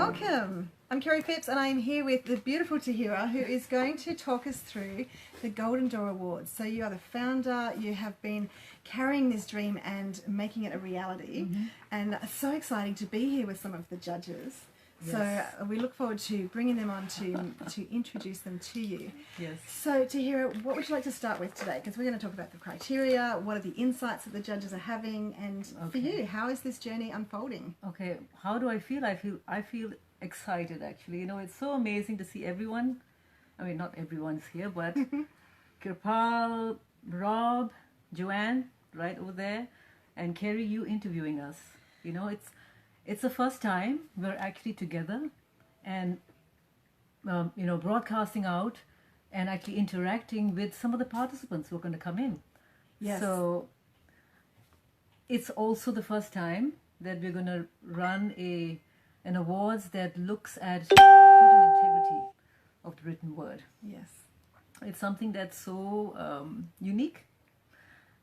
Welcome. I'm Kerrie Phipps and I'm here with the beautiful Tahira, who is going to talk us through the Golden Door Awards. So you are the founder, you have been carrying this dream and making it a reality, and it's so exciting to be here with some of the judges. Yes. So we look forward to bringing them on to introduce them to you. Yes. So Tahira, what would you like to start with today? Because we're going to talk about the criteria, what are the insights that the judges are having, and for you, how is this journey unfolding? Okay, how do I feel? I feel excited actually. You know, it's so amazing to see everyone. I mean, not everyone's here, but Kirpal, Rob, Joanne, right over there, and Kerrie, you interviewing us. You know, it's the first time we're actually together and, you know, broadcasting out and actually interacting with some of the participants who are going to come in. Yes. So it's also the first time that we're going to run an awards that looks at truth and integrity of the written word. Yes. It's something that's so unique,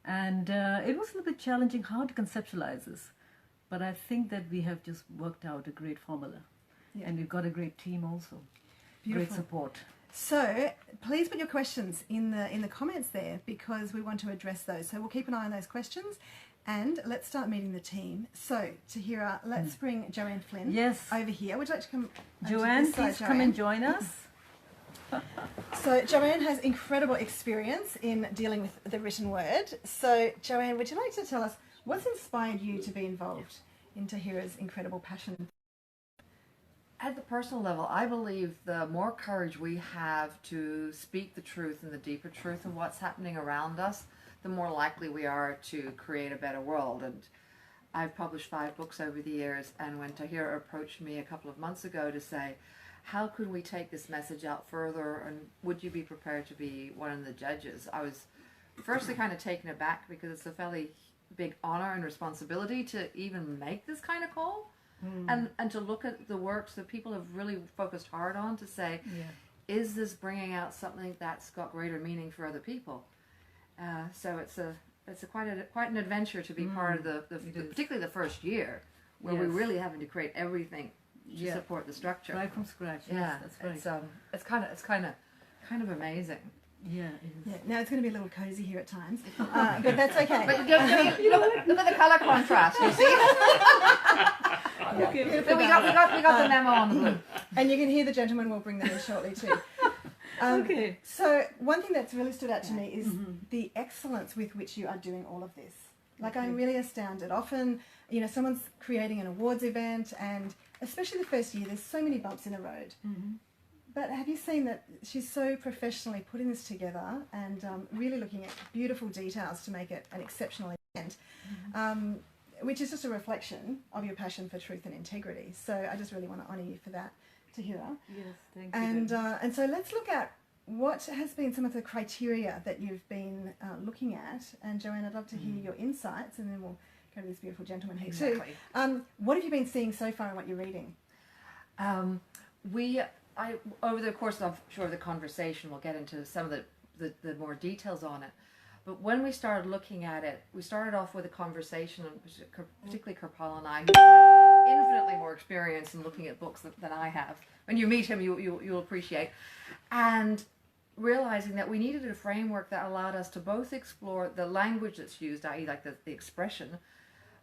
and it was a little bit challenging how to conceptualize this. But I think that we have just worked out a great formula, and we've got a great team also. Beautiful. Great support. So please put your questions in the comments there, because we want to address those. So we'll keep an eye on those questions, and let's start meeting the team. So Tahira, let's bring Joanne Flinn over here. Would you like to come? Joanne, please come and join us. So Joanne has incredible experience in dealing with the written word. So Joanne, would you like to tell us what's inspired you to be involved in Tahira's incredible passion? At the personal level, I believe the more courage we have to speak the truth and the deeper truth of what's happening around us, the more likely we are to create a better world. And I've published 5 books over the years, and when Tahira approached me a couple of months ago to say, how could we take this message out further, and would you be prepared to be one of the judges? I was firstly kind of taken aback, because it's a fairly big honor and responsibility to even make this kind of call, and to look at the works that people have really focused hard on to say, is this bringing out something that's got greater meaning for other people? So it's quite an adventure to be part of the particularly the first year, where we're really having to create everything to support the structure right from scratch. Yeah, that's right. It's kind of amazing. Yeah. Now it's going to be a little cozy here at times, but that's okay. But look at the color contrast. You see? So we got the memo on the blue, and you can hear the gentleman. We'll bring them in shortly too. So one thing that's really stood out to me is the excellence with which you are doing all of this. Like, I'm really astounded. Often, you know, someone's creating an awards event, and especially the first year, there's so many bumps in the road. But have you seen that she's so professionally putting this together and really looking at beautiful details to make it an exceptional event, which is just a reflection of your passion for truth and integrity. So I just really want to honour you for that, Tahira. Yes, thank you. And so let's look at what has been some of the criteria that you've been looking at. And Joanne, I'd love to hear your insights, and then we'll go to this beautiful gentleman here too. What have you been seeing so far and what you're reading? Over the course of the conversation, we'll get into some of the more details on it. But when we started looking at it, we started off with a conversation, particularly Kirpal and I, who have infinitely more experience in looking at books than I have. When you meet him, you'll appreciate. And realizing that we needed a framework that allowed us to both explore the language that's used, i.e. like the expression,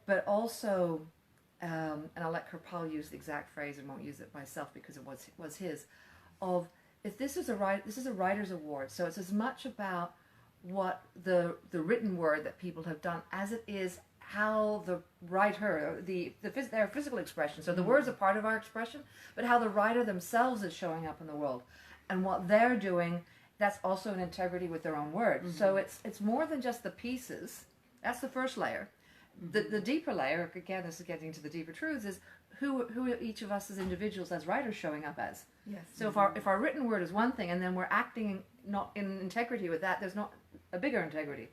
but also... and I'll let Kirpal use the exact phrase and won't use it myself because it was his, of if this is a writer's award, so it's as much about what the written word that people have done as it is how the writer, their physical expression, so the words are part of our expression, but how the writer themselves is showing up in the world, and what they're doing, that's also an integrity with their own words. So it's more than just the pieces. That's the first layer. The deeper layer, again, this is getting to the deeper truths, is who each of us as individuals, as writers, showing up as. Yes. So if our written word is one thing, and then we're acting not in integrity with that, there's not a bigger integrity.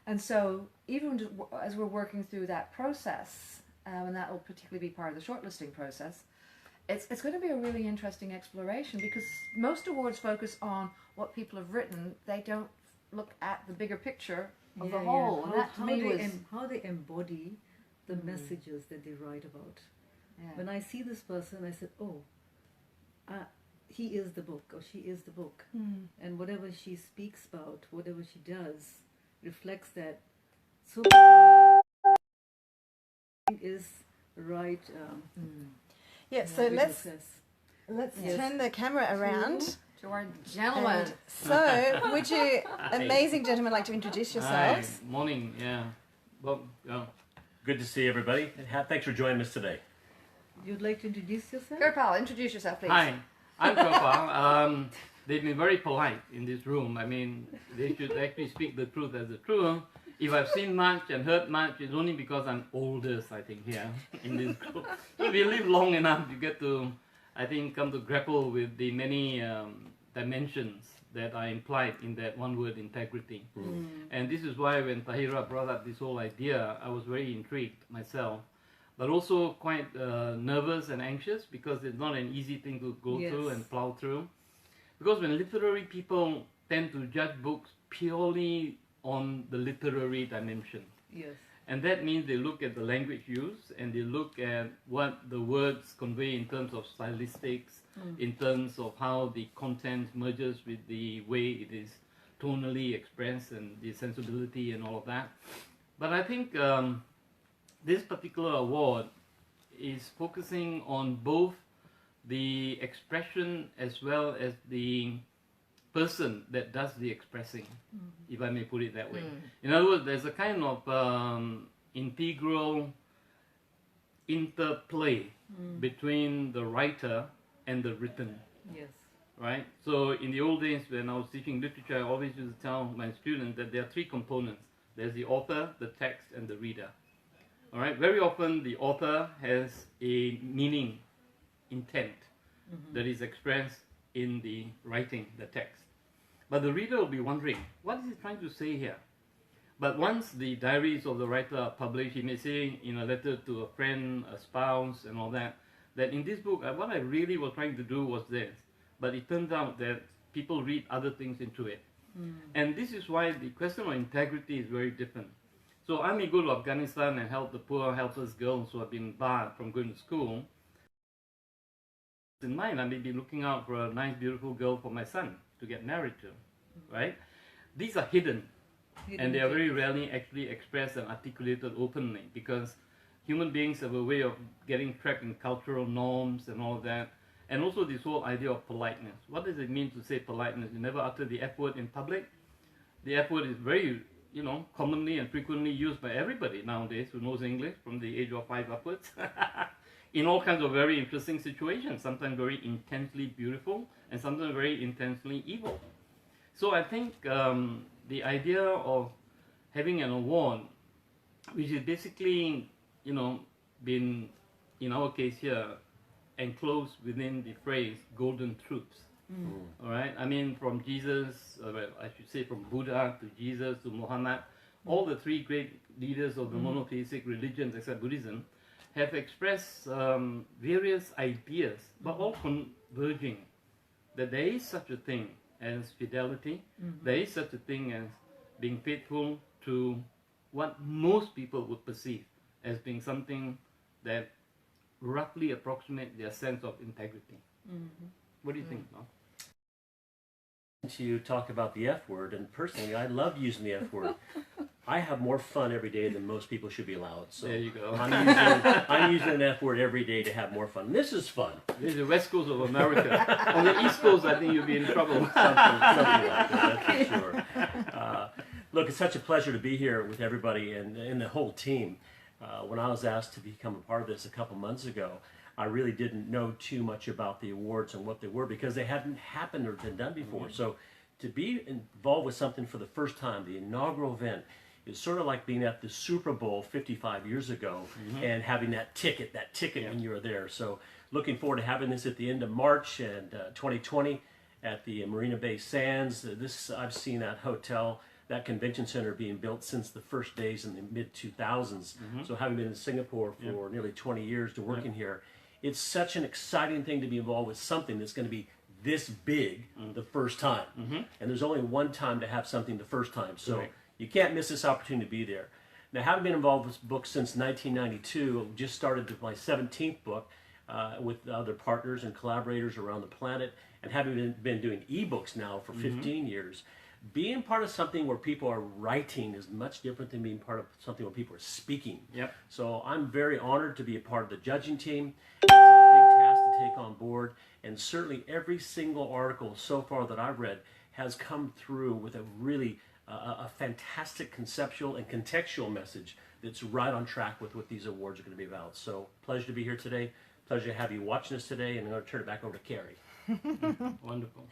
And so even as we're working through that process, and that will particularly be part of the shortlisting process, it's going to be a really interesting exploration, because most awards focus on what people have written. They don't look at the bigger picture of the whole. And that to me was how they embody the messages that they write about. When I see this person, I said, oh, he is the book or she is the book. And whatever she speaks about, whatever she does, reflects that so profoundly. Is right. So let's turn the camera around. To our gentlemen. And so, would you, amazing gentlemen, like to introduce yourselves? Hi. Morning, yeah. Well, good to see everybody. Thanks for joining us today. You'd like to introduce yourself? Kirpal, introduce yourself, please. Hi, I'm Kirpal. They've been very polite in this room. I mean, they should actually speak the truth as the truth. If I've seen much and heard much, it's only because I'm oldest, I think, here in this group. If you live long enough, you get to, I think, come to grapple with the many dimensions that are implied in that one word, integrity. And this is why when Tahira brought up this whole idea, I was very intrigued myself, but also quite nervous and anxious, because it's not an easy thing to go through and plow through. Because when literary people tend to judge books purely on the literary dimension. And that means they look at the language used, and they look at what the words convey in terms of stylistics, in terms of how the content merges with the way it is tonally expressed and the sensibility and all of that. But I think this particular award is focusing on both the expression as well as the person that does the expressing, if I may put it that way. In other words, there's a kind of integral interplay between the writer and the written. Right? So in the old days when I was teaching literature, I always used to tell my students that there are three components. There's the author, the text, and the reader. All right? Very often the author has a meaning, intent, that is expressed in the writing, the text. But the reader will be wondering, what is he trying to say here? But once the diaries of the writer are published, he may say in a letter to a friend, a spouse, and all that, that in this book, what I really was trying to do was this. But it turns out that people read other things into it. And this is why the question of integrity is very different. So I may go to Afghanistan and help the poor, helpless girls who have been barred from going to school. In mind, I may be looking out for a nice, beautiful girl for my son to get married to, right? These are hidden, and they are very rarely actually expressed and articulated openly, because human beings have a way of getting trapped in cultural norms and all of that, and also this whole idea of politeness. What does it mean to say politeness? You never utter the F word in public. The F word is very, commonly and frequently used by everybody nowadays who knows English from the age of 5 upwards. In all kinds of very interesting situations, sometimes very intensely beautiful, and sometimes very intensely evil. So I think the idea of having an award, which is basically, been, in our case here, enclosed within the phrase golden truths. All right? I mean, from Jesus, I should say from Buddha to Jesus to Muhammad, all the three great leaders of the monotheistic religions except Buddhism have expressed various ideas, but all converging that there is such a thing as fidelity, there is such a thing as being faithful to what most people would perceive as being something that roughly approximates their sense of integrity. What do you think, Mom? To talk about the F word, and personally, I love using the F word. I have more fun every day than most people should be allowed. So there you go. I'm using an F word every day to have more fun. This is fun. This is the West Coast of America. On the East Coast, I think you'll be in trouble. Something like that, that's for sure. Look, it's such a pleasure to be here with everybody and the whole team. When I was asked to become a part of this a couple months ago, I really didn't know too much about the awards and what they were, because they hadn't happened or been done before. So to be involved with something for the first time, the inaugural event, is sort of like being at the Super Bowl 55 years ago and having that ticket when you were there. So looking forward to having this at the end of March and 2020 at the Marina Bay Sands. I've seen that hotel, that convention center being built since the first days in the mid-2000s. So having been in Singapore for nearly 20 years to working here, it's such an exciting thing to be involved with something that's going to be this big the first time. And there's only one time to have something the first time. So you can't miss this opportunity to be there. Now, having been involved with books since 1992, just started my 17th book with other partners and collaborators around the planet, and having been doing ebooks now for 15 years, being part of something where people are writing is much different than being part of something where people are speaking. Yep. So I'm very honored to be a part of the judging team. It's a big task to take on board, and certainly every single article so far that I've read has come through with a really a fantastic conceptual and contextual message that's right on track with what these awards are going to be about. So pleasure to be here today. Pleasure to have you watching us today, and I'm going to turn it back over to Kerrie. Wonderful.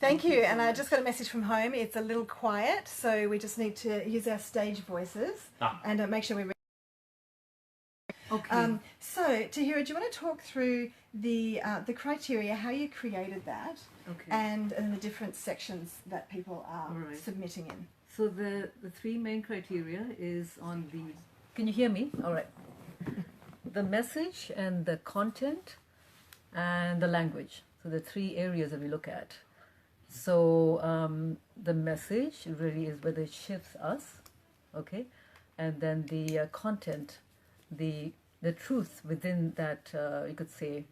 Thank you. And I just got a message from home. It's a little quiet, so we just need to use our stage voices and make sure we. Okay. So, Tahira, do you want to talk through the criteria, how you created that, and the different sections that people are submitting in? So the three main criteria is on the. Can you hear me? All right. The message and the content and the language. So the three areas that we look at. So the message really is whether it shifts us, okay, and then the content, the truth within that, you could say,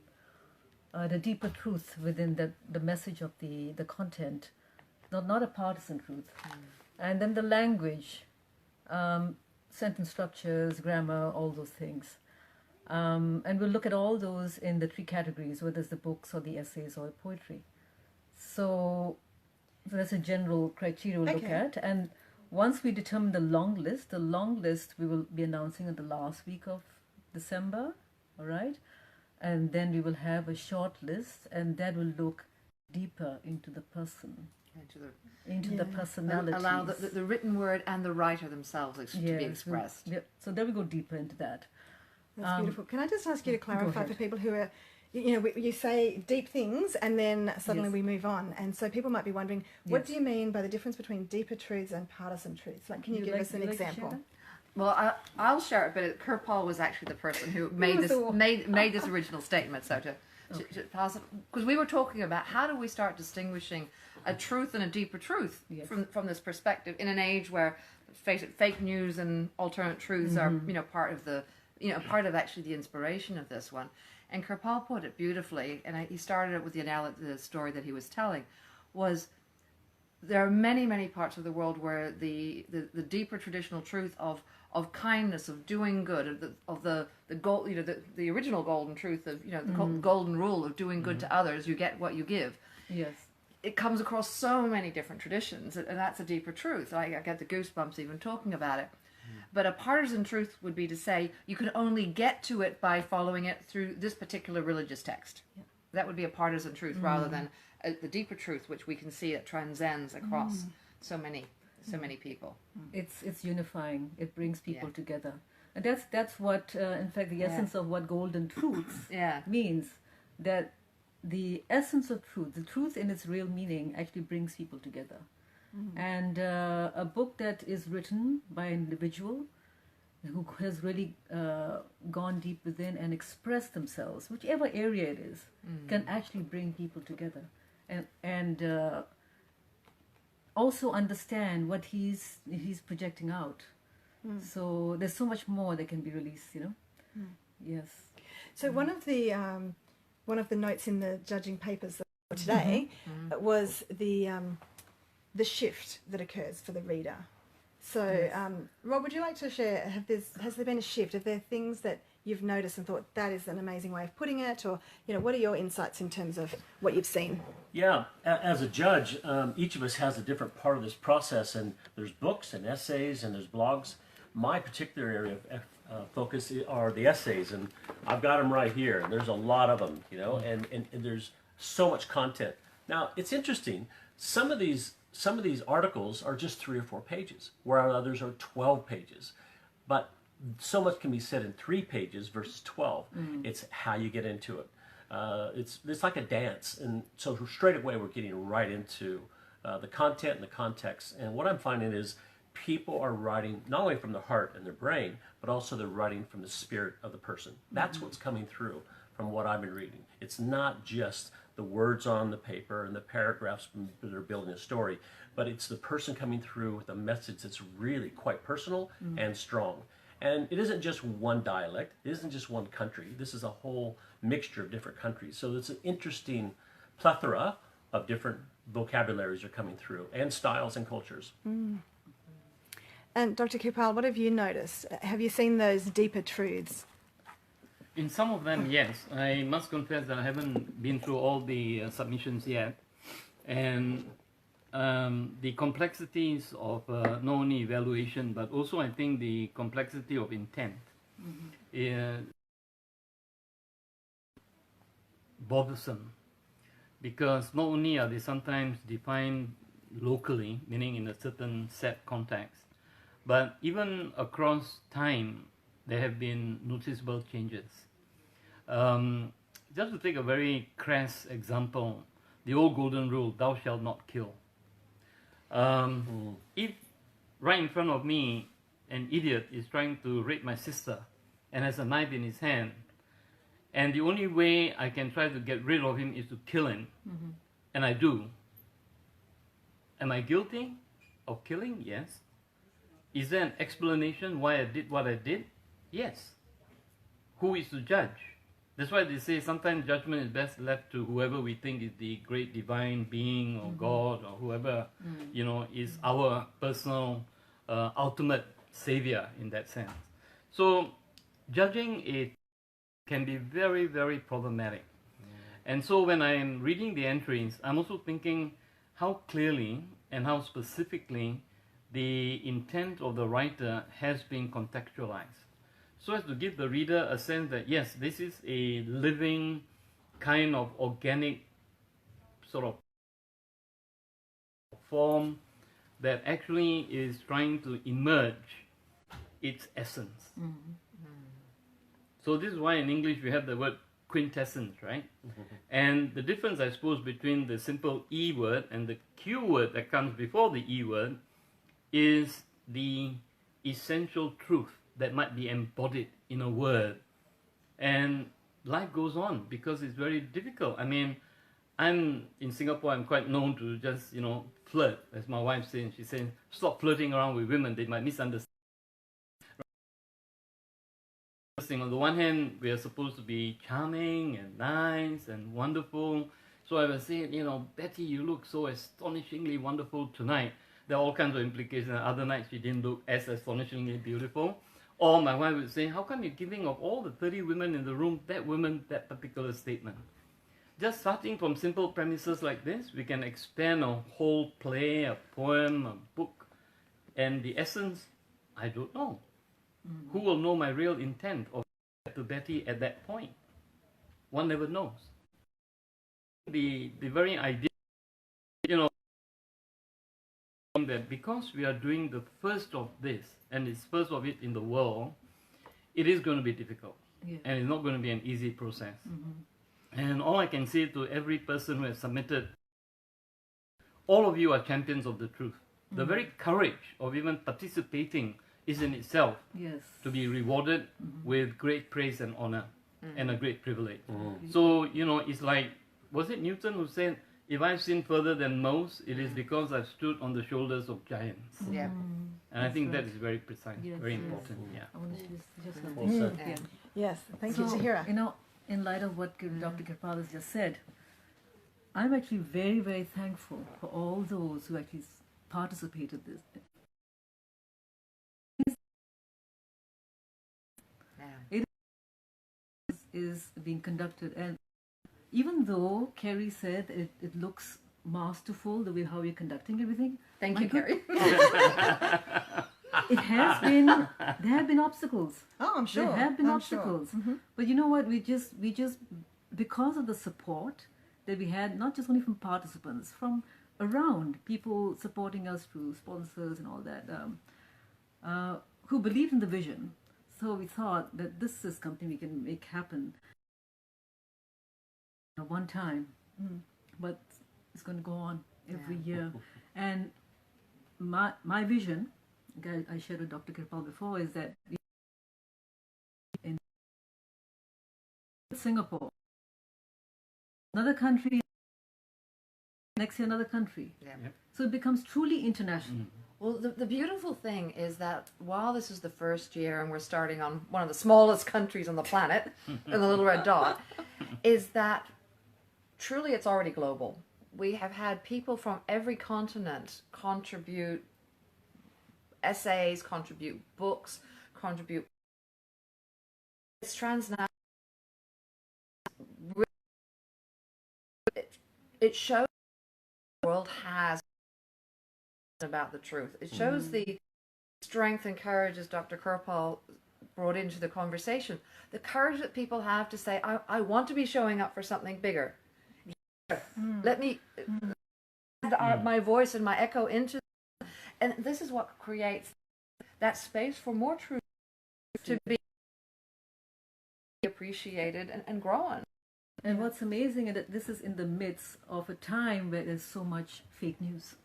the deeper truth within the message of the content, not a partisan truth, and then the language, sentence structures, grammar, all those things. And we'll look at all those in the three categories, whether it's the books or the essays or the poetry. So that's a general criteria we'll look at. And once we determine the long list we will be announcing in the last week of December, all right? And then we will have a short list, and that will look deeper into the person, into the personality. Allow the written word and the writer themselves to be expressed. So then we go deeper into that. That's beautiful. Can I just ask you to clarify for people who are, you say deep things and then suddenly we move on. And so people might be wondering, what do you mean by the difference between deeper truths and partisan truths? Like, can you give us an example? Well, I'll share it, but Kirpal was actually the person who made this original statement. So because we were talking about how do we start distinguishing a truth and a deeper truth from this perspective in an age where, face it, fake news and alternate truths are part of the part of actually the inspiration of this one. And Kirpal put it beautifully, and he started it with the story that he was telling, was there are many, many parts of the world where the deeper traditional truth of kindness, of doing good, of the goal, the original golden truth of the golden rule of doing good to others, you get what you give. Yes. It comes across so many different traditions, and that's a deeper truth. I get the goosebumps even talking about it. But a partisan truth would be to say you can only get to it by following it through this particular religious text. Yeah. That would be a partisan truth rather than the deeper truth, which we can see it transcends across so many people. It's unifying. It brings people together, and that's what in fact the essence of what golden truths means. That the essence of truth, the truth in its real meaning, actually brings people together. And a book that is written by an individual who has really gone deep within and expressed themselves, whichever area it is, can actually bring people together and also understand what he's projecting out. So there's so much more that can be released, Yes. So one of the notes in the judging papers today was the shift that occurs for the reader. So, Rob, would you like to share, has there been a shift? Are there things that you've noticed and thought, that is an amazing way of putting it? Or, what are your insights in terms of what you've seen? Yeah, as a judge, each of us has a different part of this process, and there's books and essays and there's blogs. My particular area of focus are the essays, and I've got them right here. There's a lot of them, and there's so much content. Now, it's interesting. Some of these articles are just 3 or 4 pages, where others are 12 pages. But so much can be said in 3 pages versus 12. It's how you get into it. It's like a dance. And so straight away we're getting right into the content and the context. And what I'm finding is people are writing not only from the heart and their brain, but also they're writing from the spirit of the person. That's what's coming through from what I've been reading. It's not just the words on the paper and the paragraphs that are building a story, but it's the person coming through with a message that's really quite personal and strong. And it isn't just one dialect, it isn't just one country, this is a whole mixture of different countries. So it's an interesting plethora of different vocabularies are coming through, and styles and cultures. And Dr. Kirpal, what have you noticed? Have you seen those deeper truths? In some of them, yes. I must confess that I haven't been through all the submissions yet. And the complexities of not only evaluation, but also I think the complexity of intent is bothersome. Because not only are they sometimes defined locally, meaning in a certain set context, but even across time, there have been noticeable changes. Just to take a very crass example, the old golden rule, thou shalt not kill. If right in front of me, an idiot is trying to rape my sister and has a knife in his hand, and the only way I can try to get rid of him is to kill him, and I do, am I guilty of killing? Yes. Is there an explanation why I did what I did? Yes. Who is to judge? That's why they say sometimes judgment is best left to whoever we think is the great divine being or God or whoever, is our personal ultimate savior in that sense. So judging it can be very, very problematic. And so when I'm reading the entries, I'm also thinking how clearly and how specifically the intent of the writer has been contextualized, so as to give the reader a sense that yes, this is a living kind of organic sort of form that actually is trying to emerge its essence. So this is why in English we have the word quintessence, right? And the difference, I suppose, between the simple E word and the Q word that comes before the E word is the essential truth that might be embodied in a word. And life goes on because it's very difficult. I mean, I'm in Singapore, I'm quite known to just, flirt, as my wife says. She says, stop flirting around with women, they might misunderstand. On the one hand, we are supposed to be charming and nice and wonderful. So I was saying, Betty, you look so astonishingly wonderful tonight. There are all kinds of implications. Other nights she didn't look as astonishingly beautiful. Or my wife would say, how come you're giving of all the 30 women in the room, that particular statement? Just starting from simple premises like this, we can expand a whole play, a poem, a book. And the essence, I don't know. Who will know my real intent of to Betty at that point? One never knows. The very idea, that because we are doing the first of this, and it's first of it in the world, it is going to be difficult. Yeah. And it's not going to be an easy process. And all I can say to every person who has submitted, all of you are champions of the truth. The very courage of even participating is in itself to be rewarded with great praise and honor and a great privilege. So, it's like, was it Newton who said, if I've sinned further than most, it is because I've stood on the shoulders of giants. Yeah. And I think that is very precise, very important. Yeah. I want to just Yes, thank you, Tahira. In light of what Dr. Kirpal has just said, I'm actually very, very thankful for all those who actually participated in this. It is being conducted, and even though Kerrie said it looks masterful, the way how you're conducting everything. Thank you, Kerrie. It has been, there have been obstacles. Oh, I'm sure. There have been obstacles. Sure. But you know what, we just, because of the support that we had, not just only from participants, from around, people supporting us through sponsors and all that, who believed in the vision. So we thought that this is something we can make happen at one time, but it's going to go on every year. And my vision, I shared with Dr. Kirpal before, is that in Singapore, another country next year another country. Yeah. Yep. So it becomes truly international. Well, the beautiful thing is that while this is the first year and we're starting on one of the smallest countries on the planet, in the little red dot, is that truly it's already global. We have had people from every continent contribute essays, contribute books, contribute. It's transnational. It shows the world has about the truth. It shows the strength and courage, as Dr. Kirpal brought into the conversation, the courage that people have to say, I want to be showing up for something bigger. Let me add my voice and my echo into, and this is what creates that space for more truth to be appreciated and grown. And what's amazing is that this is in the midst of a time where there's so much fake news.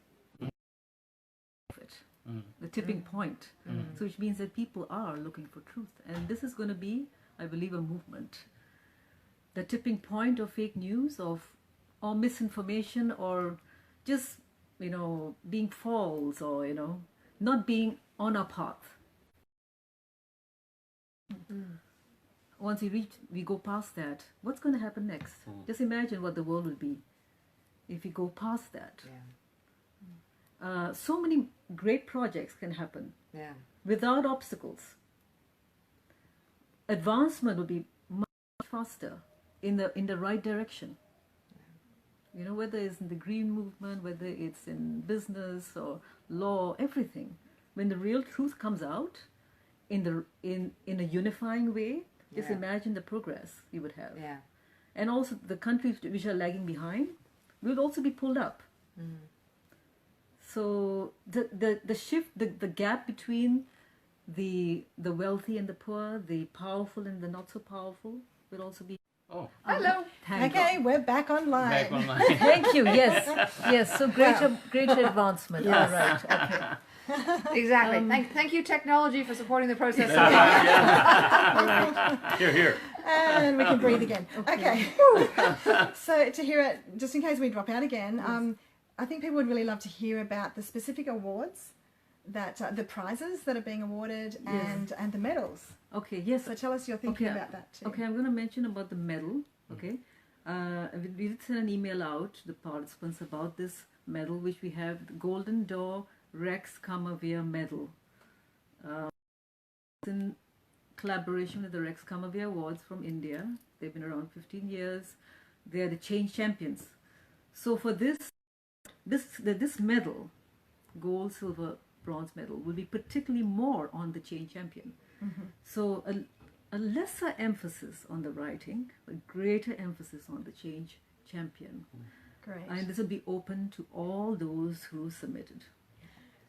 The tipping point. So which means that people are looking for truth. And this is going to be, I believe, a movement. The tipping point of fake news, or misinformation, or just, being false, or, not being on our path. Once we go past that, what's going to happen next? Just imagine what the world will be if we go past that. So many great projects can happen without obstacles. Advancement will be much faster in the right direction. Whether it's in the green movement, whether it's in business or law, everything. When the real truth comes out in a unifying way, just imagine the progress you would have. And also the countries which are lagging behind will also be pulled up. So the shift, the gap between the wealthy and the poor, the powerful and the not so powerful, will also be. Oh, hello. Okay, we're back online. Back online. Thank you. Yes. So greater advancement. Yes. All right. Okay. Exactly. Thank you, technology, for supporting the process. Here. And we can breathe again. Okay. So Tahira, just in case we drop out again, I think people would really love to hear about the specific awards that the prizes that are being awarded and the medals. Okay. Yes. So tell us your thinking about that too. Okay, I'm going to mention about the medal. Okay. We did send an email out to the participants about this medal, which we have the Golden Door Rex Kamavir medal. In collaboration with the Rex Kamavir Awards from India. They've been around 15 years. They are the change champions. So for this medal, gold, silver, bronze medal, will be particularly more on the change champion. So a lesser emphasis on the writing, a greater emphasis on the change champion. Great. And this will be open to all those who submitted.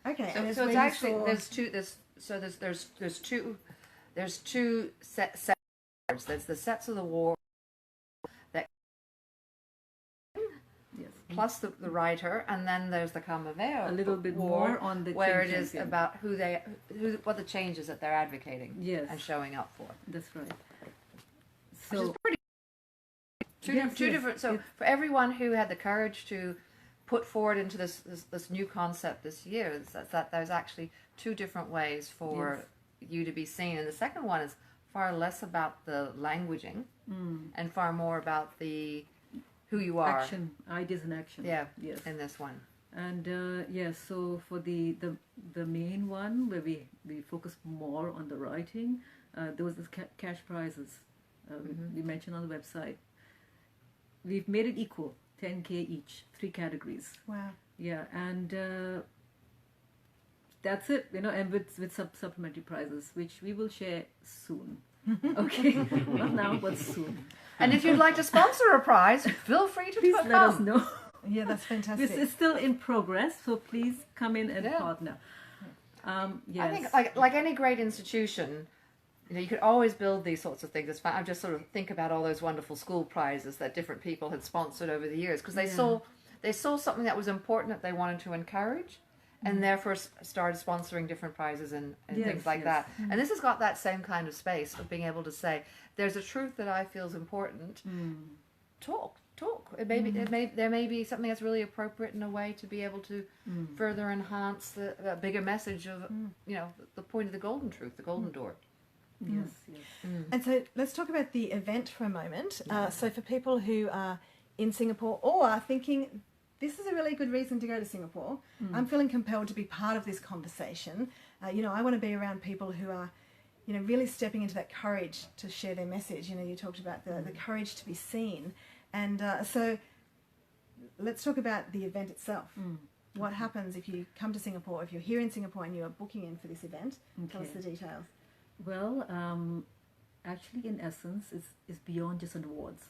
Okay. So it's actually there's two sets. There's the sets of the war that plus the writer, and then there's the Kamavir. A little bit more on the where it change is champion. about what the changes that they're advocating and showing up for. That's right. Which So is pretty two different. So for everyone who had the courage to put forward into this new concept this year, that there's actually two different ways for you to be seen, and the second one is far less about the languaging and far more about the who you are. Action, ideas and action. Yeah. Yes. In this one. And so for the main one where we focus more on the writing, there was the cash prizes we mentioned on the website. We've made it equal, 10K each, 3 categories. Wow. Yeah, and that's it, and with supplementary prizes, which we will share soon. Okay, not now, but soon. And if you'd like to sponsor a prize, feel free to Please come. let us know. Yeah, that's fantastic. This is still in progress, so please come in and partner. Yes. I think like any great institution, you could always build these sorts of things. It's fun. I just sort of think about all those wonderful school prizes that different people had sponsored over the years because they saw something that was important that they wanted to encourage, and therefore started sponsoring different prizes and things like that. And this has got that same kind of space of being able to say, there's a truth that I feel is important. Talk talk. There may be something that's really appropriate in a way to be able to further enhance the bigger message of the point of the golden truth, the golden door. Yes. And so let's talk about the event for a moment. So for people who are in Singapore or are thinking, this is a really good reason to go to Singapore, I'm feeling compelled to be part of this conversation. I want to be around people who are, really stepping into that courage to share their message. You talked about the courage to be seen. And so let's talk about the event itself. What happens if you come to Singapore, if you're here in Singapore and you are booking in for this event? Tell us the details. Well, actually, in essence, it's beyond just an awards.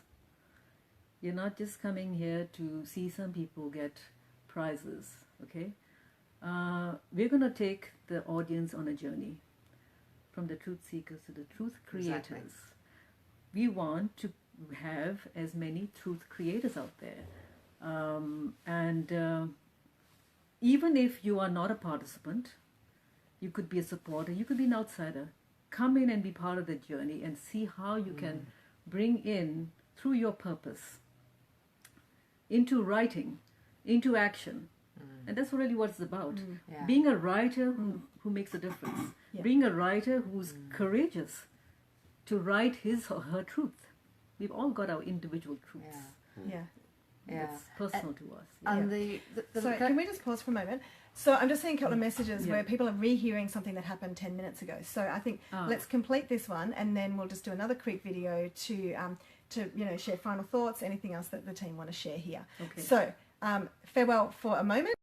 You're not just coming here to see some people get prizes, okay? We're going to take the audience on a journey from the truth seekers to the truth creators. Exactly. We want to have as many truth creators out there. Even if you are not a participant, you could be a supporter, you could be an outsider. Come in and be part of the journey and see how you can bring in, through your purpose, into writing, into action. And that's really what it's about. Yeah. Being a writer who makes a difference. Being a writer who's courageous to write his or her truth. We've all got our individual truths. Yeah. It's personal to us. And So can we just pause for a moment? So I'm just seeing a couple of messages where people are rehearing something that happened 10 minutes ago. So I think let's complete this one and then we'll just do another quick video to share final thoughts, anything else that the team want to share here. Okay. So farewell for a moment.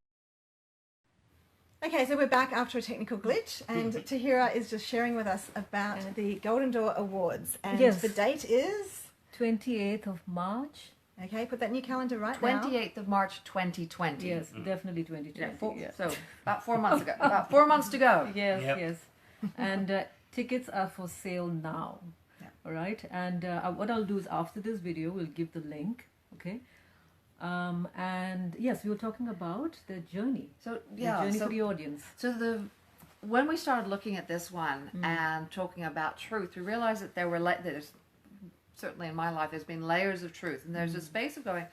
Okay, so we're back after a technical glitch and Tahira is just sharing with us about the Golden Door Awards. And the date is? 28th of March. Okay, put that in your calendar right now. 28th of March 2020. Yes, definitely 2020. So about 4 months ago. About 4 months to go. Yes. And tickets are for sale now. All right. And what I'll do is after this video, we'll give the link. Okay. And yes, we were talking about the journey. So the journey for the audience. So when we started looking at this one and talking about truth, we realized that there's certainly in my life, there's been layers of truth, and there's a space of going,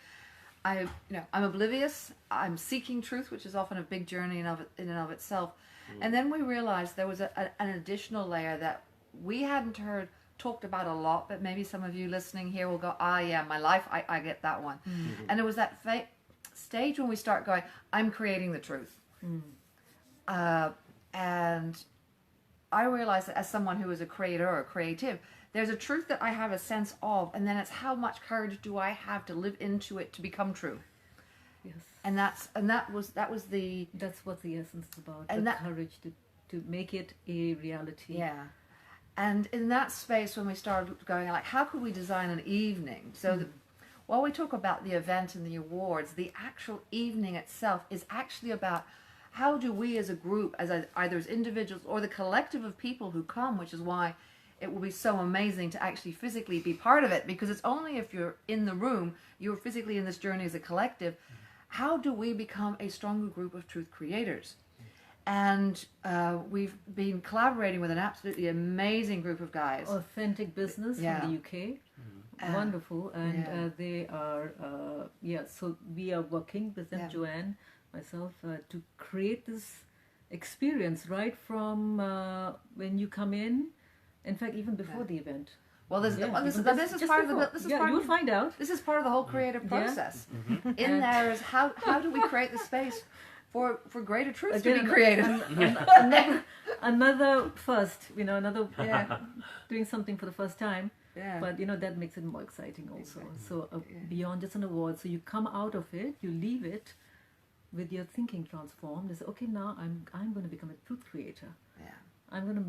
I'm oblivious, I'm seeking truth, which is often a big journey in and of itself. And then we realized there was an additional layer that we hadn't heard talked about a lot, but maybe some of you listening here will go, my life, I get that one. And it was that stage when we start going, I'm creating the truth. And I realized that as someone who is a creator or creative, there's a truth that I have a sense of, and then it's how much courage do I have to live into it to become true. Yes. And that's what the essence is about. And the courage to make it a reality. Yeah. And in that space when we started going like, how could we design an evening? So while we talk about the event and the awards, the actual evening itself is actually about how do we as a group, either as individuals or the collective of people who come, which is why it will be so amazing to actually physically be part of it, because it's only if you're in the room, you're physically in this journey as a collective. How do we become a stronger group of truth creators? And we've been collaborating with an absolutely amazing group of guys. Authentic Business from the UK. Wonderful. And they are, so we are working with them, Joanne, myself, to create this experience right from when you come in. In fact, even before the event. Well, this is part of the. You'll find out. This is part of the whole creative process. In there is how do we create the space for greater truth to be created. Another first, doing something for the first time. Yeah. But that makes it more exciting also. Exactly. So beyond just an award, so you come out of it, you leave it with your thinking transformed. It's okay. Now I'm going to become a truth creator. Yeah. I'm going to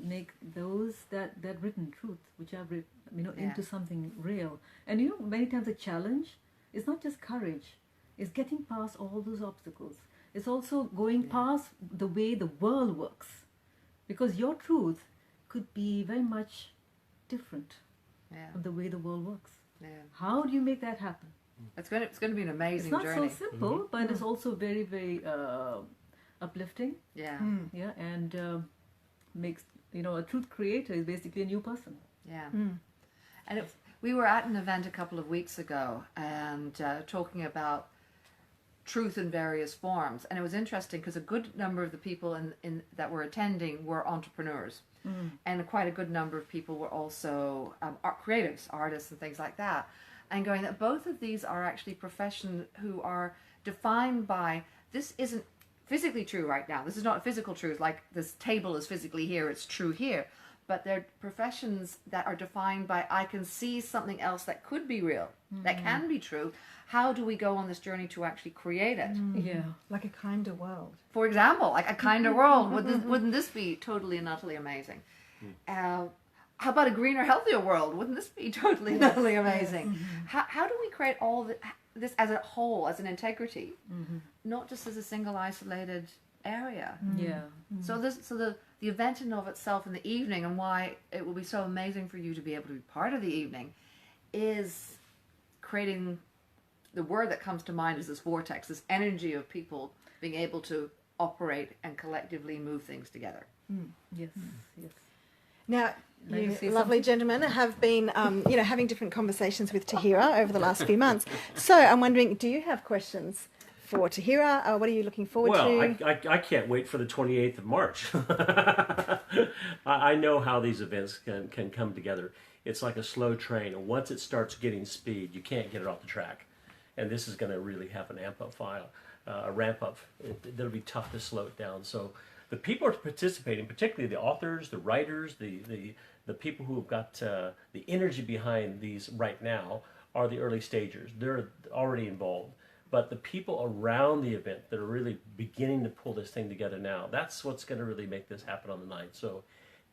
make those that written truth, which I've written, into something real. And many times the challenge is not just courage; it's getting past all those obstacles. It's also going past the way the world works, because your truth could be very much different from the way the world works. Yeah. How do you make that happen? It's going to be an amazing journey. It's not so simple, but it's also very, very uplifting. Yeah. Yeah, and makes a truth creator is basically a new person. Yeah. And We were at an event a couple of weeks ago and talking about truth in various forms, and it was interesting because a good number of the people in that were attending were entrepreneurs, and quite a good number of people were also creatives, artists, and things like that. And going that both of these are actually professions who are defined by this isn't physically true right now. This is not a physical truth, like this table is physically here, it's true here. But they're professions that are defined by I can see something else that could be real, that can be true. How do we go on this journey to actually create it? Yeah, like a kinder world. For example, like a kinder world. Wouldn't this be totally and utterly amazing? How about a greener, healthier world? Wouldn't this be totally and utterly amazing? How do we create all this as a whole, as an integrity, not just as a single isolated area? Yeah. So the event in of itself in the evening, and why it will be so amazing for you to be able to be part of the evening, is creating, the word that comes to mind is this vortex, this energy of people being able to operate and collectively move things together. Yes. Yes. Now, May I you say lovely something? gentlemen have been, having different conversations with Tahira over the last few months. So I'm wondering, do you have questions for Tahira? What are you looking forward to? Well, I can't wait for the 28th of March. I know how these events can come together. It's like a slow train, and once it starts getting speed, you can't get it off the track. And this is going to really have an ramp up. It'll be tough to slow it down. So the people are participating, particularly the authors, the writers, the people who have got the energy behind these right now are the early stagers. They're already involved. But the people around the event that are really beginning to pull this thing together now, that's what's going to really make this happen on the night. So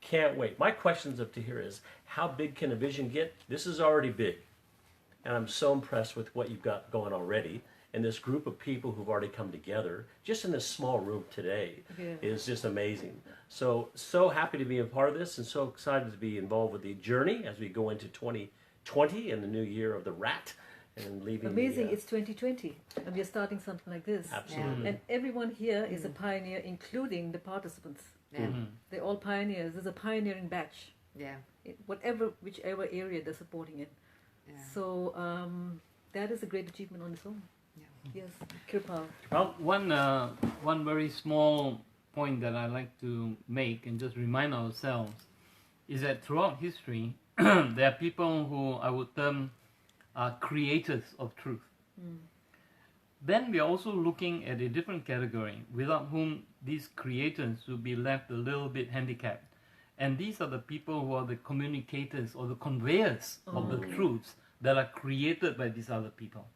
can't wait. My questions up to here is, how big can a vision get? This is already big. And I'm so impressed with what you've got going already. And this group of people who've already come together, just in this small room today, is just amazing. So happy to be a part of this, and so excited to be involved with the journey as we go into 2020 and the new year of the rat. And leaving Amazing, it's 2020 and we are starting something like this. Absolutely. And everyone here is a pioneer, including the participants. Yeah. They're all pioneers. There's a pioneering batch. Yeah. Whichever area they're supporting it. Yeah. So that is a great achievement on its own. Yeah. Yes, Kirpal. Well, one very small point that I like to make and just remind ourselves is that throughout history, there are people who I would term are creators of truth. Then we are also looking at a different category without whom these creators will be left a little bit handicapped. And these are the people who are the communicators or the conveyors of the truths that are created by these other people.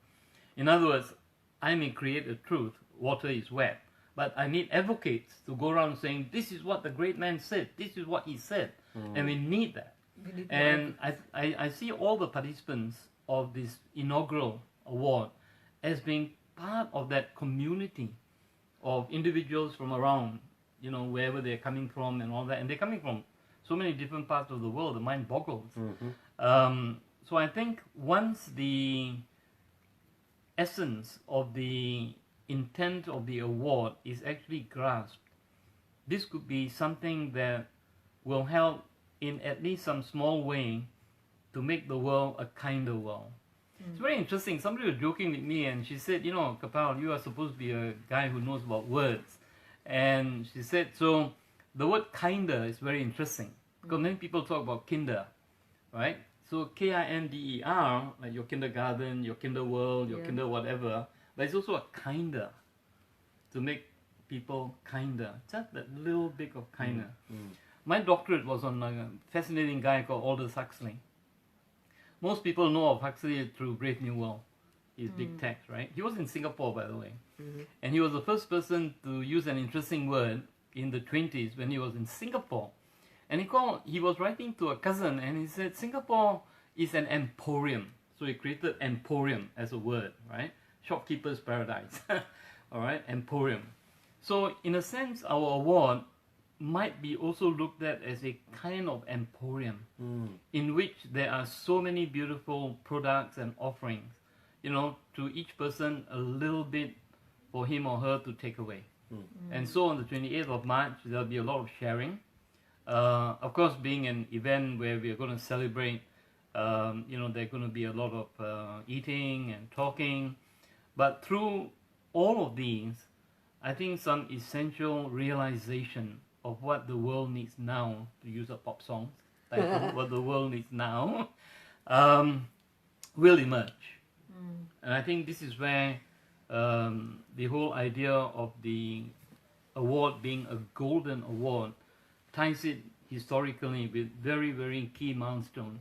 In other words, I may create a truth, water is wet, but I need advocates to go around saying, this is what the great man said, this is what he said, and we need that. And I see all the participants of this inaugural award as being part of that community of individuals from around, wherever they're coming from and all that. And they're coming from so many different parts of the world, the mind boggles. So I think once the essence of the intent of the award is actually grasped, this could be something that will help in at least some small way to make the world a kinder world. It's very interesting. Somebody was joking with me and she said, Kirpal, you are supposed to be a guy who knows about words. And she said, so the word kinder is very interesting because many people talk about kinder, right? So Kinder, like your kindergarten, your kinder world, your kinder whatever, but it's also a kinder, to make people kinder, just that little bit of kinder. My doctorate was on a fascinating guy called Aldous Huxley. Most people know of Huxley through Brave New World, his big text, right? He was in Singapore, by the way. And he was the first person to use an interesting word in the 20s when he was in Singapore. And he was writing to a cousin and he said, Singapore is an emporium. So he created emporium as a word, right? Shopkeeper's paradise. All right, emporium. So in a sense, our award might be also looked at as a kind of emporium in which there are so many beautiful products and offerings, to each person a little bit for him or her to take away. And so on the 28th of March, there'll be a lot of sharing. Of course, being an event where we are going to celebrate There's going to be a lot of eating and talking. But through all of these, I think some essential realization of what the world needs now, to use a pop song title, what the world needs now, will emerge. And I think this is where the whole idea of the award being a golden award ties it historically with very, very key milestones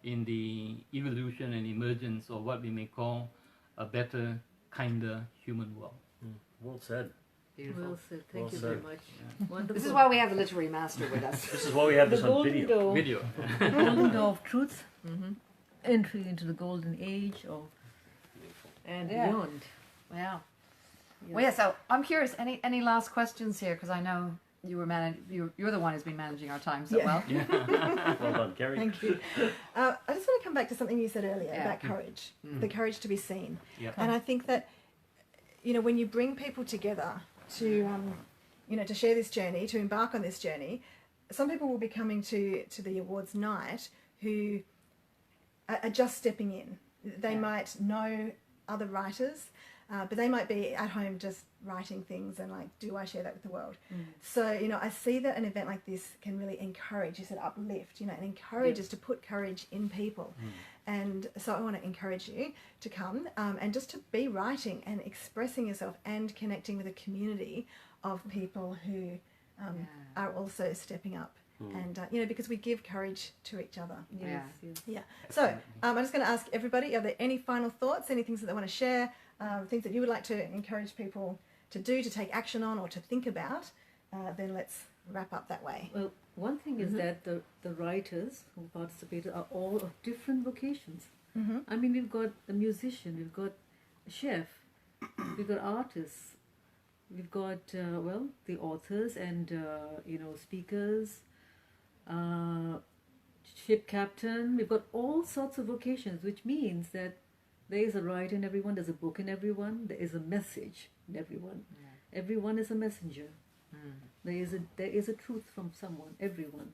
in the evolution and emergence of what we may call a better, kinder human world. Well said. Beautiful. Well said. Thank Well you said. very much. Wonderful. This is why we have the literary master with us. This is why we have this the on golden video. door. Video. The golden door of truth. Entry into the golden age and beyond. Wow. Yes. Well, yeah, so I'm curious, any last questions here? Because I know you were you're the one who's been managing our time so well. Well done, Kerrie. Thank you. I just want to come back to something you said earlier Yeah. about courage, the courage to be seen. Yeah. And I think that, when you bring people together to, to share this journey, to embark on this journey, some people will be coming to the awards night who are just stepping in. They might know other writers, but they might be at home just writing things and like, do I share that with the world? So, I see that an event like this can really encourage, you said uplift, and encourage is to put courage in people. And so I want to encourage you to come and just to be writing and expressing yourself and connecting with a community of people who are also stepping up. And, because we give courage to each other. Yes, yes. Yeah. So I'm just going to ask everybody, are there any final thoughts, any things that they want to share, things that you would like to encourage people to do, to take action on or to think about? Then let's wrap up that way. Well, one thing is that the writers who participated are all of different vocations. I mean, we've got a musician, we've got a chef, we've got artists, we've got, the authors and, speakers, ship captain. We've got all sorts of vocations, which means that there is a writer in everyone, there's a book in everyone, there is a message in everyone. Everyone is a messenger. There is a truth from someone, everyone.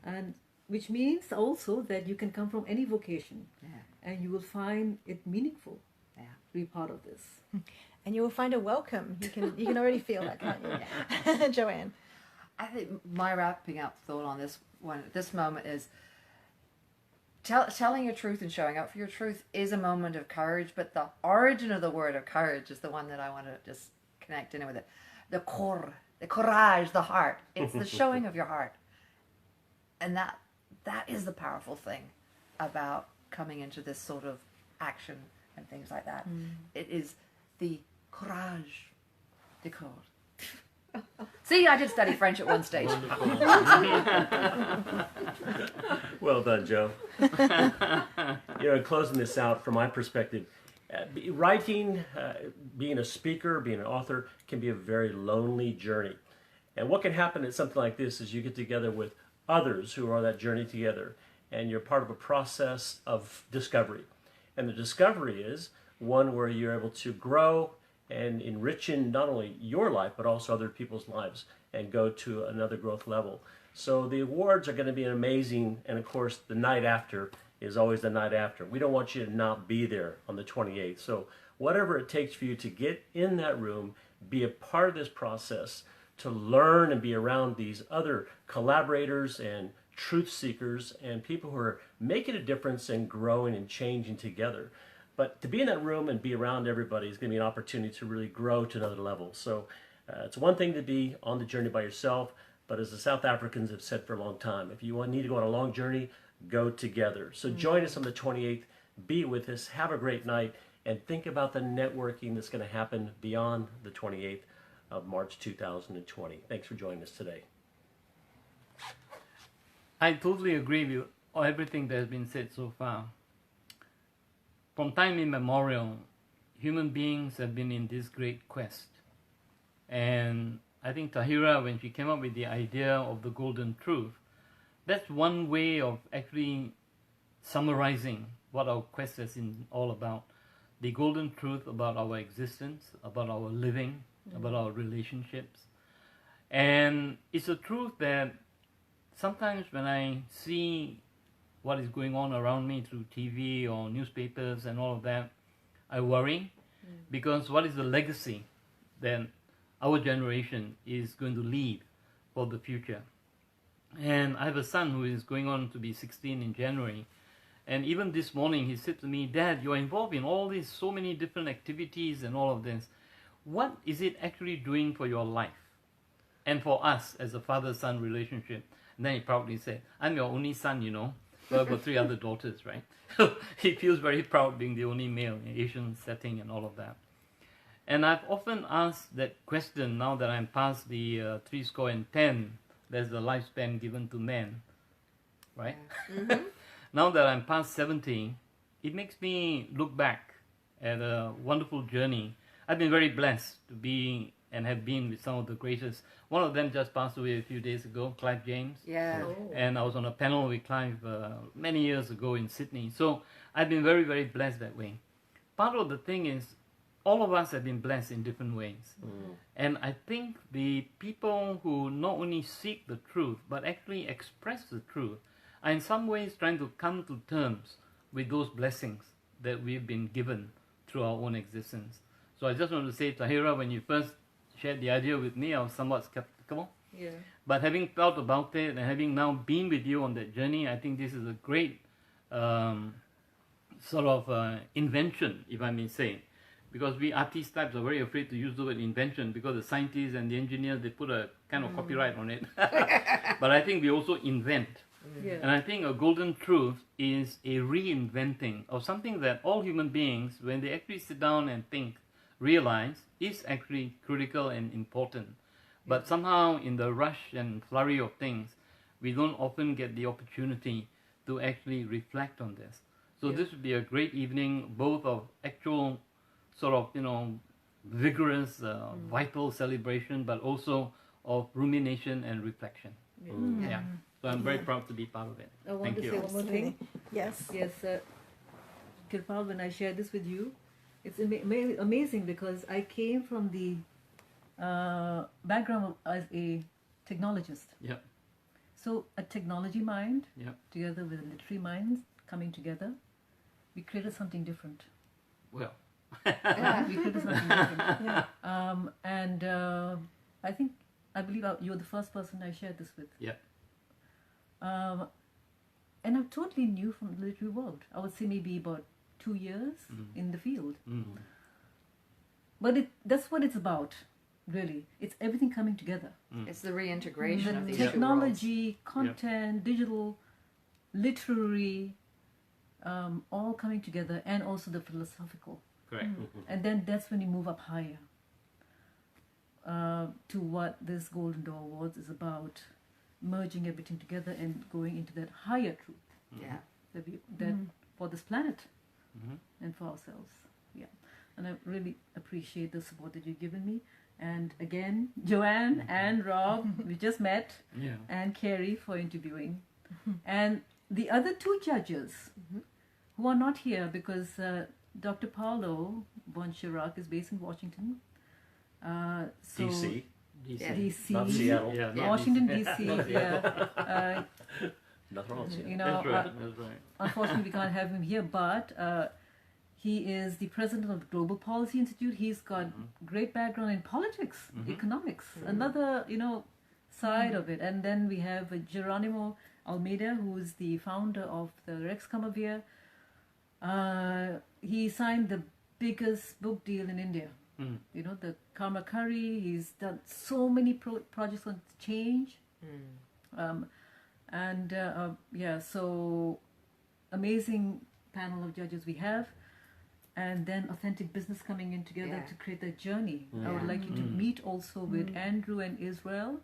And which means also that you can come from any vocation and you will find it meaningful to be part of this. And you will find a welcome. You can already feel that, can't you? Joanne. I think my wrapping up thought on this one at this moment is telling your truth and showing up for your truth is a moment of courage, but the origin of the word of courage is the one that I want to just connect in with it. The courage, the heart. It's the showing of your heart. And that is the powerful thing about coming into this sort of action and things like that. It is the courage de corps. See, I did study French at one stage. Well done, Joe. Closing this out from my perspective, writing, being a speaker, being an author can be a very lonely journey. And what can happen at something like this is you get together with others who are on that journey together, and you're part of a process of discovery. And the discovery is one where you're able to grow and enrich in not only your life, but also other people's lives and go to another growth level. So the awards are going to be amazing. And of course, the night after is always the night after. We don't want you to not be there on the 28th. So whatever it takes for you to get in that room, be a part of this process, to learn and be around these other collaborators and truth seekers and people who are making a difference and growing and changing together. But to be in that room and be around everybody is going to be an opportunity to really grow to another level. So it's one thing to be on the journey by yourself, but as the South Africans have said for a long time, if you need to go on a long journey, go together. So join us on the 28th, be with us, have a great night, and think about the networking that's going to happen beyond the 28th of March 2020. Thanks for joining us today. I totally agree with everything that has been said so far. From time immemorial, human beings have been in this great quest. And I think Tahira, when she came up with the idea of the golden truth, that's one way of actually summarizing what our quest has been all about. The golden truth about our existence, about our living, about our relationships. And it's a truth that sometimes when I see what is going on around me through TV or newspapers and all of that, I worry because what is the legacy that our generation is going to leave for the future? And I have a son who is going on to be 16 in January. And even this morning he said to me, Dad, you're involved in all these, so many different activities and all of this. What is it actually doing for your life? And for us as a father-son relationship? And then he proudly said, I'm your only son, you know. So I've got 3 other daughters, right? He feels very proud being the only male in Asian setting and all of that. And I've often asked that question now that I'm past the 70, that's the lifespan given to men, right? Mm-hmm. Now that I'm past 70, it makes me look back at a wonderful journey. I've been very blessed to be and have been with some of the greatest. One of them just passed away a few days ago, Clive James. Yeah. And I was on a panel with Clive many years ago in Sydney. So I've been very, very blessed that way. Part of the thing is, all of us have been blessed in different ways. And I think the people who not only seek the truth, but actually express the truth, are in some ways trying to come to terms with those blessings that we've been given through our own existence. So I just want to say, Tahira, when you first shared the idea with me, I was somewhat skeptical. Yeah. But having thought about it and having now been with you on that journey, I think this is a great sort of invention, if I may say. Because we artist types are very afraid to use the word invention because the scientists and the engineers, they put a kind of copyright on it. But I think we also invent. Yeah. And I think a golden truth is a reinventing of something that all human beings, when they actually sit down and think, realize is actually critical and important. But somehow in the rush and flurry of things, we don't often get the opportunity to actually reflect on this. So this would be a great evening, both of actual sort of, vigorous, vital celebration, but also of rumination and reflection. Yeah. So I'm very proud to be part of it. I want Thank to you. say one more thing. Yes. Yes, Kirpal, when I share this with you, it's amazing because I came from the background as a technologist. Yeah. So a technology mind, Yeah. together with a literary mind coming together, we created something different. Well. We created something different. And I believe you're the first person I shared this with. Yeah. And I'm totally new from the literary world. I would say maybe about 2 years in the field. But that's what it's about, really. It's everything coming together. It's the reintegration of The these two worlds. technology, content, digital, literary, all coming together, and also the philosophical. Correct. And then that's when you move up higher to what this Golden Door Awards is about, merging everything together and going into that higher truth Yeah. that for this planet and for ourselves. Yeah. And I really appreciate the support that you've given me. And again, Joanne and Rob, we just met, Yeah. and Kerrie for interviewing. And the other 2 judges who are not here because Dr. Paolo von Schirach is based in Washington. DC. DC. Not Seattle. Yeah, not Washington, DC. DC. Yeah. Nothing wrong with Seattle. You know, That's right. That's right. unfortunately, we can't have him here, but he is the president of the Global Policy Institute. He's got great background in politics, economics, another, side of it. And then we have Jeroninio Almeida, who is the founder of the Rex Kamavir. He signed the biggest book deal in India. The Karma Curry. He's done so many projects on change. So amazing panel of judges we have. And then authentic business coming in together to create that journey. I would like you to meet also with Andrew and Israel.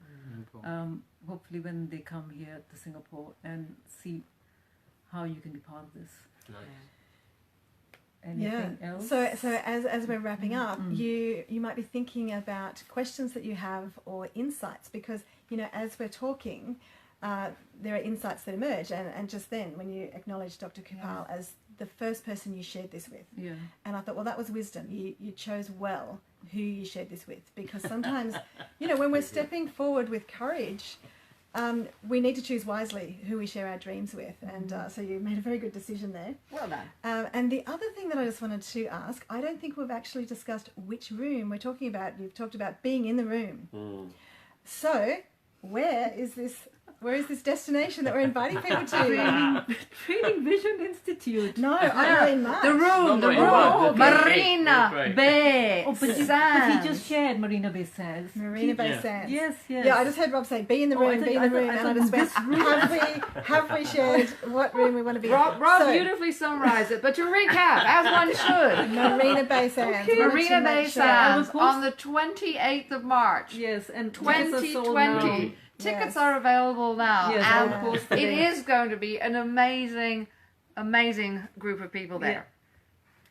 Hopefully when they come here to Singapore and see how you can be part of this. Nice. Anything else? So as we're wrapping up, you might be thinking about questions that you have or insights, because as we're talking, there are insights that emerge. And just then, when you acknowledged Dr. Kirpal as the first person you shared this with, and I thought, well, that was wisdom. You chose well who you shared this with, because sometimes, when we're stepping forward with courage, we need to choose wisely who we share our dreams with, and so you made a very good decision there. Well done. And the other thing that I just wanted to ask, I don't think we've actually discussed which room we're talking about. You've talked about being in the room. So where is this destination that we're inviting people to? Training Vision Institute. No, I mean March. The room, Marina Bay Oh, but he Sands. just shared Marina Bay Sands. Marina Bay Sands. Yes, yes. Yeah, I just heard Rob say, be in the Oh, I room, thought- be in the I thought- room, I and I thought just went, have we shared what room we want to be in? Rob So, beautifully summarised it, but to recap, as one should. Marina Bay Sands. Okay. Wanted to Marina Bay make sure. Sands I will on the 28th of March. Yes, and tickets are sold 2020. now. Tickets Yes. are available now. Yes, I and will post the it link. is going to be an amazing, amazing group of people there.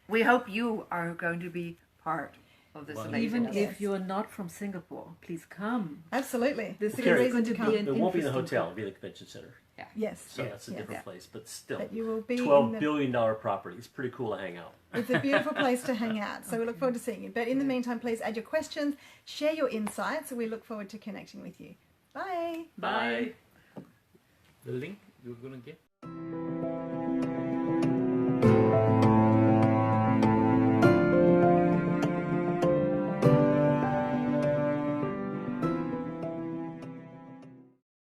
We hope you are going to be part of this amazing Even event. if you're not from Singapore, please come. Absolutely. This Kerrie, is going to be an It won't be in the interesting hotel, it'll be the convention center. Yes. So that's a Yeah. different place, but still. But you will be $12 in the, billion property. It's pretty cool to hang out. it's a beautiful place to hang out. So we look forward to seeing you. But in the meantime, please add your questions, share your insights, and we look forward to connecting with you. Bye. Bye. The link you're gonna get.